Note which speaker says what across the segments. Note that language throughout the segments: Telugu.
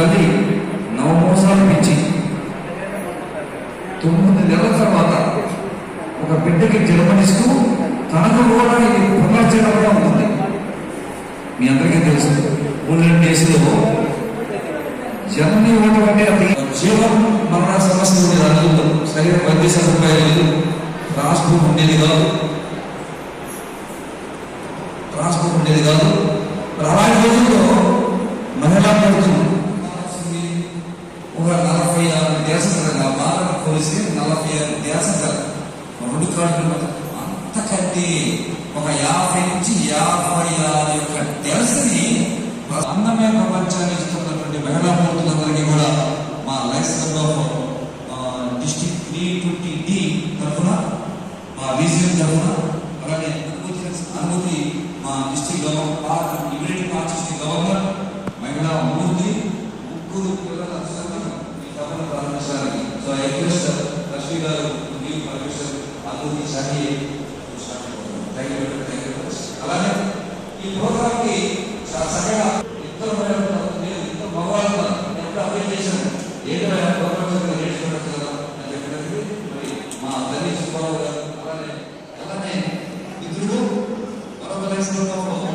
Speaker 1: తల్లి నవమోసాలు పెంచి 9 నెలల తర్వాత ఒక బిడ్డకి జన్మనిస్తూ తనకు కూడా ఇది పునర్జన్మగా ఉంటుంది. మీ అందరికీ తెలుసు 3 డేస్లో జన్మని ఇవ్వడం అంటే అది జీవన మరణ సమస్య ఉండేది. అందులో సరైన వైద్య సదుపాయాలు లేదు, ట్రాన్స్పోర్ట్ ఉండేది కాదు. అలాంటి రోజుల్లో మహిళా పడుతుంది ఒక 46 దేశం కదా, బాగా కొలిసి 46 దేశం కదా, 2 కాళ్ళు అంతకంటే ఒక 50 నుంచి 56 యొక్క దేశాన్ని అందమే ప్రపంచాన్ని ఇస్తున్నటువంటి మహిళా మూర్తులందరికీ కూడా మా లైఫ్ డిస్ట్రిక్ట్ 320D తరఫున, మా విజిఎం తరఫున, అలాగే అనుమతి మా డిస్ట్రిక్ట్ యూనిటీ మార్చి గవర్నర్ మహిళా మూర్తి 3 పిల్లల ఈ సభను ప్రారంభించడానికి. సో ఐ రిక్వెస్ట్ లక్ష్మి గారు పర్మిషన్ అనుమతి సాగి. అలాగే ఈ ప్రోగ్రామ్కి చక్కగా ఇద్దరు మగవాళ్ళు ఎప్పుడు అప్డేట్ చేశాను ఏదైనా ప్రోగ్రామ్స్ నేర్చుకోవచ్చు కదా అని చెప్పినట్టు మరి మా తల్లి సుబ్బారావు గారు అలానే మిత్రుడు మరొక సందర్భంలో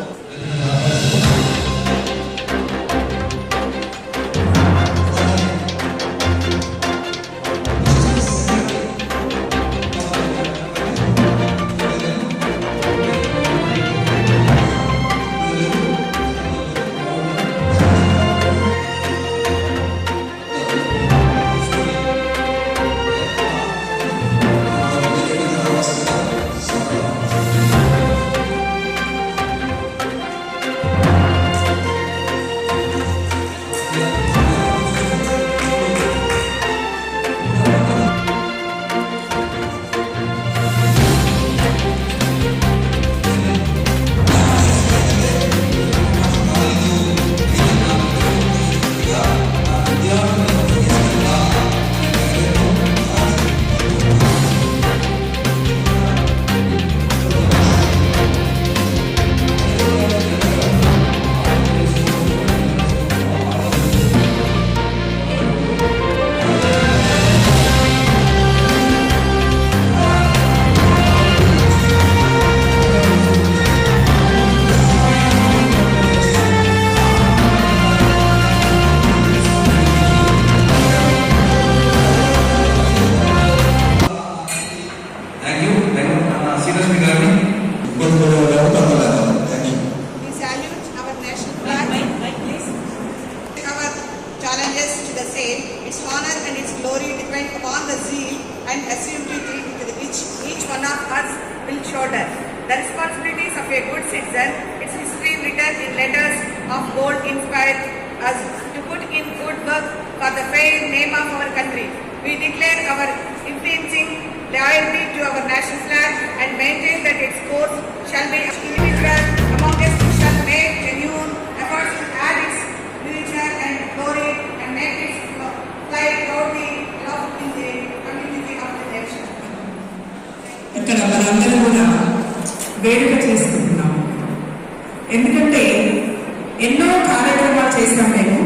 Speaker 2: its honor and its glory depend upon the zeal and assumptivity with which each one of us will shoulder the responsibilities of a good citizen. Its history written in letters of gold inspired us to put in good work for the fair name of our country. We declare our unflinching loyalty to our national flag and maintain that its course shall be individual among us who shall make genuine efforts to add its literature and glory and make its fly proudly aloft in the community of the nation.
Speaker 3: ఇక్కడ మనందరం కూడా వేడుక చేసుకుంటున్నాం. ఎందుకంటే ఎన్నో కార్యక్రమాలు చేసాం మేము,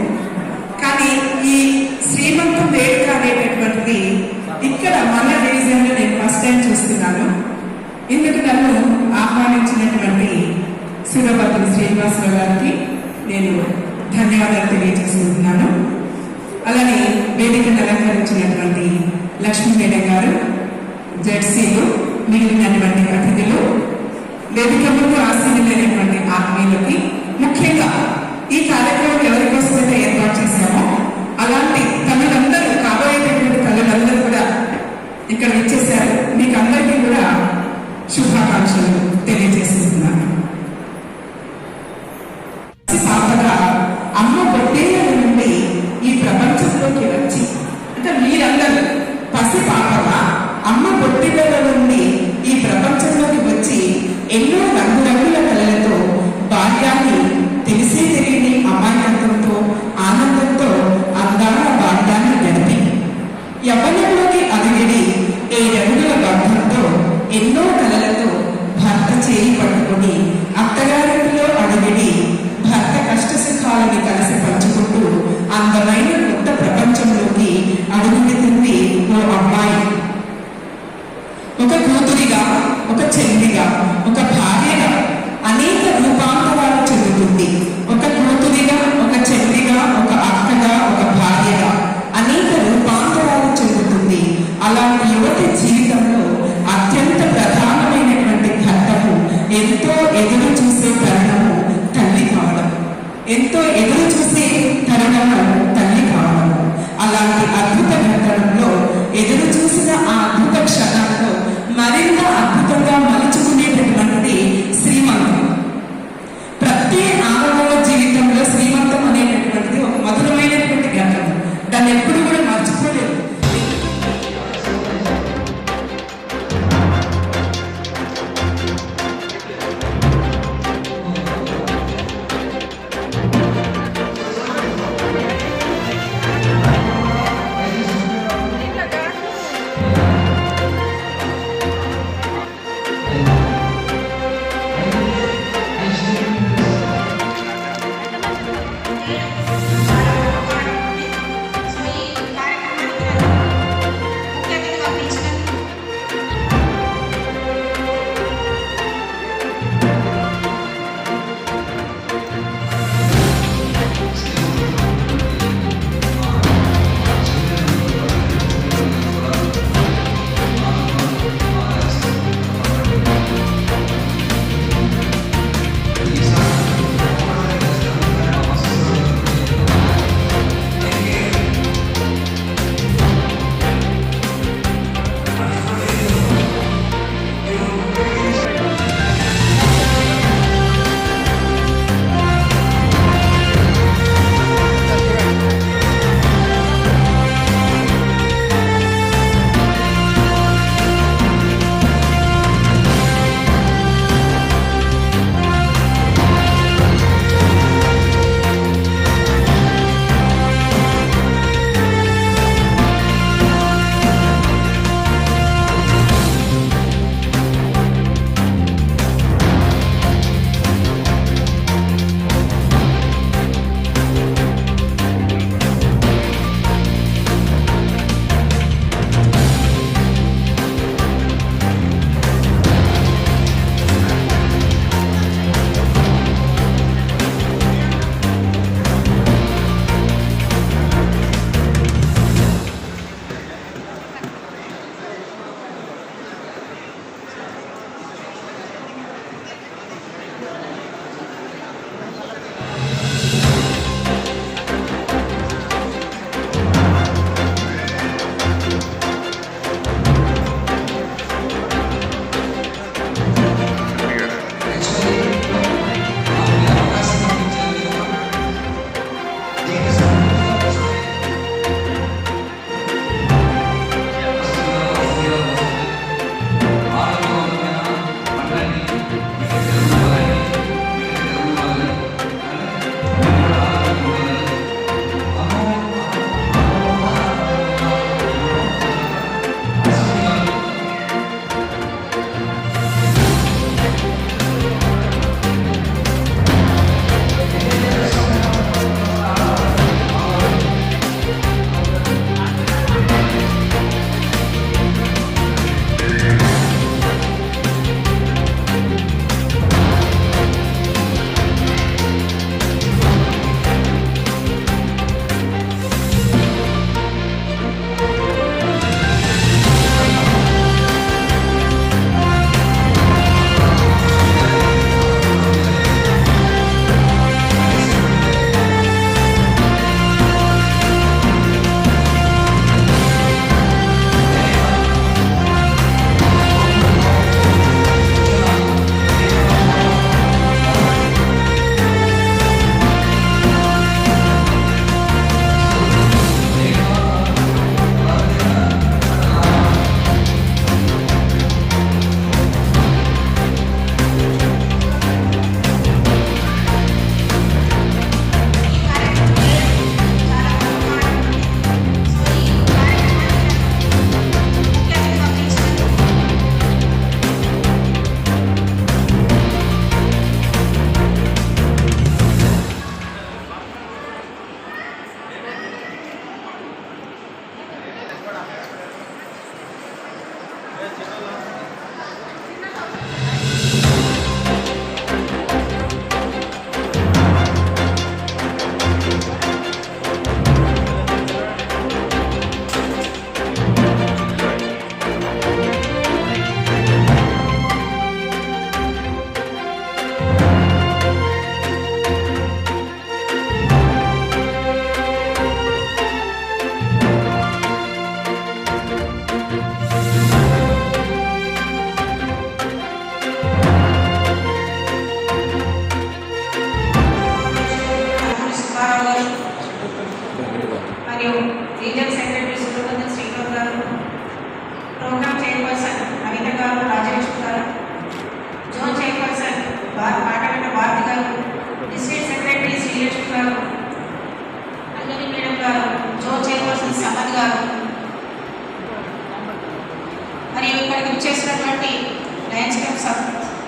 Speaker 3: కానీ ఈ శ్రీమంతం వేడుక అనేటటువంటిది ఇక్కడ మన డివిజన్లో నేను ఫస్ట్ టైం చూస్తున్నాను. ఇందుకు నన్ను ఆహ్వానించినటువంటి సురభద్ర శ్రీనివాసరావు గారికి నేను ధన్యవాదాలు తెలియజేసుకుంటున్నాను. అలానే వేదికను అలంకరించినటువంటి లక్ష్మీ మేడం గారు, జెడ్సీలు, మిగిలినటువంటి అతిథులు, వేదిక ముందు ఆశీనులైనటువంటి ఆత్మీయులకి, ముఖ్యంగా ఈ కార్యక్రమం ఎవరి కోసమైతే ఏర్పాటు చేశామో అలాంటి తల్లులందరూ, కాబోయేటటువంటి తల్లులందరూ కూడా ఇక్కడ ఇచ్చేశారు. మీకు అందరికీ కూడా శుభాకాంక్షలు తెలియజేస్తున్నాను. పాపగా అమ్మ పొట్టేళ్ల నుండి ఈ ప్రపంచంలోకి వచ్చి, అంటే మీరందరూ పసి పాపగా అమ్మ పొట్టిల నుండి చెల్లిగా, ఒక భార్యగా అనేక రూపాంతరాలు చెందుతుంది. ఒక కూతురిగా, ఒక చెల్లిగా, ఒక అక్కగా, ఒక భార్యగా అనేక రూపాంతరాలు చెందుతుంది. అలాంటి యువతి జీవితంలో అత్యంత ప్రధానమైనటువంటి ఘట్టము, ఎంతో ఎదురు చూసే తరుణము తల్లి కావడం. ఎంతో ఎదురు చూసే తరుణము తల్లి కావడం. అలాంటి అద్భుత ఘట్టంలో ఎదురు చూసిన ఆ అద్భుత క్షణంలో మరింత అద్భుతంగా మలుచుకునేటటువంటి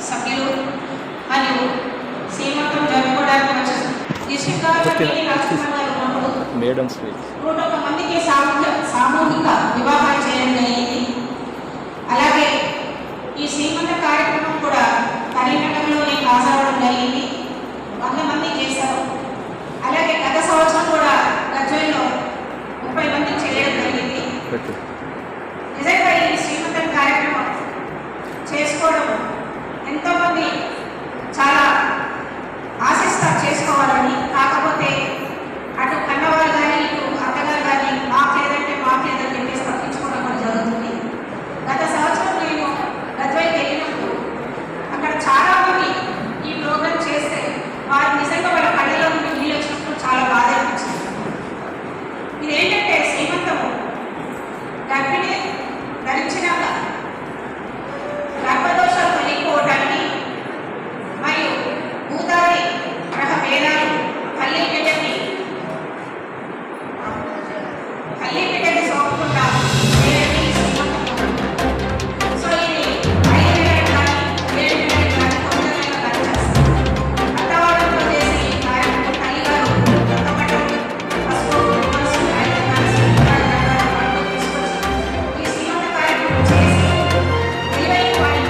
Speaker 4: సభ్యులు మరియు సీమంతం జరుపుకోవడానికి వచ్చిన డిస్ట్రిక్ట్ గవర్నమెంట్ రాజకుమార్ గారు
Speaker 5: మేడం
Speaker 4: 101 మందికి సామూహిక వివాహాలు చేయడం జరిగింది. అలాగే ఈ శ్రీమంత కార్యక్రమం కూడా కరీంనగర్లోనే హాజరవడం జరిగింది. 100 మంది చేశారు. అలాగే గత సంవత్సరం కూడా గజ్వేల్లో 30 మంది చేయడం జరిగింది. నిజంగా ఈ శ్రీమంతం కార్యక్రమం చేసుకోవడం ఎంతోమంది చాలా ఆశిస్తారు చేసుకోవాలని. కాకపోతే అటు కన్నవాళ్ళు కానీ ఇటు అత్తగారు కానీ మాకేదంటే మాకేదని చెప్పేసి తప్పించుకోవడం కూడా జరుగుతుంది. గత సంవత్సరం నేను గజ్వేల్కి వెళ్ళినప్పుడు అక్కడ చాలా మంది ఈ ప్రోగ్రాం చేస్తే వారు నిజంగా వాళ్ళ కళ్ళలో నుండి నీళ్ళు వచ్చినప్పుడు చాలా బాధ అనిపించింది. ఇదేంటంటే శ్రీమంతము గర్భిణి ధరించినాక గర్భదోషాలు తొలగిపోవడానికి మరియు భూతాది గ్రహ భేదాలు కల్లి బిడ్డని సోకకుండా చేయడానికి శ్రీమంతం. సో ఇది 5 నెలలు కానీ 7 నెలలు కానీ 9 నెలలు కానీ చేస్తారు. అత్తవాడంతో చేసి ఈ కార్యక్రమం తల్లిగారు కొత్తబట్టలు పసుపు కుంకుమ ఐదు కలిసి పండుగ తీసుకొచ్చి ఈ శ్రీమంత కార్యక్రమం చేసి తెలివైన వారిని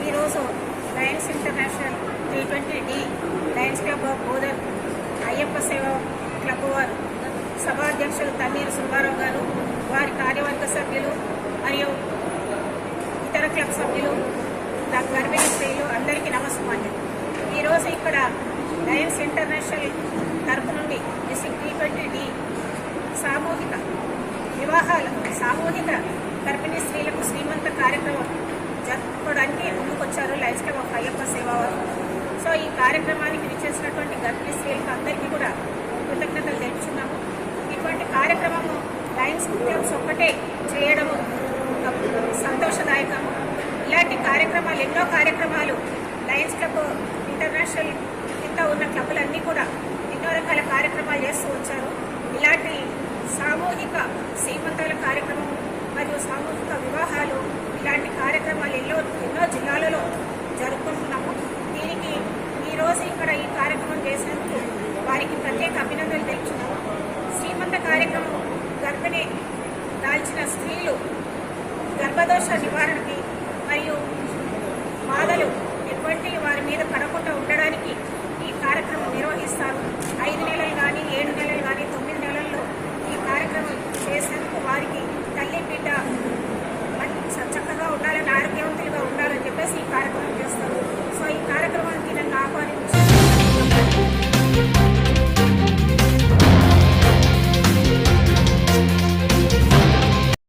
Speaker 4: ఈరోజు Lions international T20D Lions club of Bodhan Ayyappa సేవ క్లబ్ వారు సభాధ్యక్షులు తన్నీరు సుబ్బారావు గారు, వారి కార్యవర్గ సభ్యులు మరియు ఇతర క్లబ్ సభ్యులు, గర్భిణీ స్త్రీలు అందరికీ నమస్కారం. ఈరోజు ఇక్కడ లయన్స్ ఇంటర్నేషనల్ తరపు నుండి డిస్ట్రిక్ట్ T20D సామూహిక వివాహాలు, సామూహిక గర్భిణీ స్త్రీలకు శ్రీమంత కార్యక్రమం జరుపుకోవడానికి ముందుకొచ్చారు లయన్స్ క్లబ్ ఆఫ్ అయ్యప్ప సేవ వారు. సో ఈ కార్యక్రమానికి విచ్చేసినటువంటి గర్భిణీ స్త్రీలకు అందరికీ కూడా కృతజ్ఞతలు తెలుపుతున్నాము. ఇటువంటి కార్యక్రమము లయన్స్ క్లబ్స్ ఒక్కటే చేయడము సంతోషదాయకము. ఇలాంటి కార్యక్రమాలు ఎన్నో కార్యక్రమాలు లయన్స్ క్లబ్ ఇంటర్నేషనల్ కింద ఉన్న క్లబ్లన్నీ కూడా ఎన్నో రకాల కార్యక్రమాలు చేస్తూ వచ్చారు. ఇలాంటి సామూహిక శ్రీమంతాల కార్యక్రమం మరియు సామూహిక వివాహాలు ఇలాంటి కార్యక్రమాలు ఎన్నో జిల్లాలలో జరుపుకుంటున్నాము. దీనికి ఈరోజు ఇక్కడ ఈ కార్యక్రమం చేసినందుకు వారికి ప్రత్యేక అభినందనలు తెలుపుతున్నాము. శ్రీమంత కార్యక్రమం గర్భిణి దాల్చిన స్త్రీలు గర్భదోష నివారణకి మరియు బాధలు ఎటువంటి వారి మీద పడకుండా ఉండడానికి ఈ కార్యక్రమం నిర్వహిస్తారు. 5 నెలలు కానీ 7 నెలలు కానీ 9 నెలల్లో ఈ కార్యక్రమం చేసినందుకు వారికి తల్లి బిడ్డ చక్కగా ఉండాలని, ఆరోగ్యవంతులుగా ఉండాలని చెప్పేసి ఈ కార్యక్రమం చేస్తారు. సో ఈ కార్యక్రమం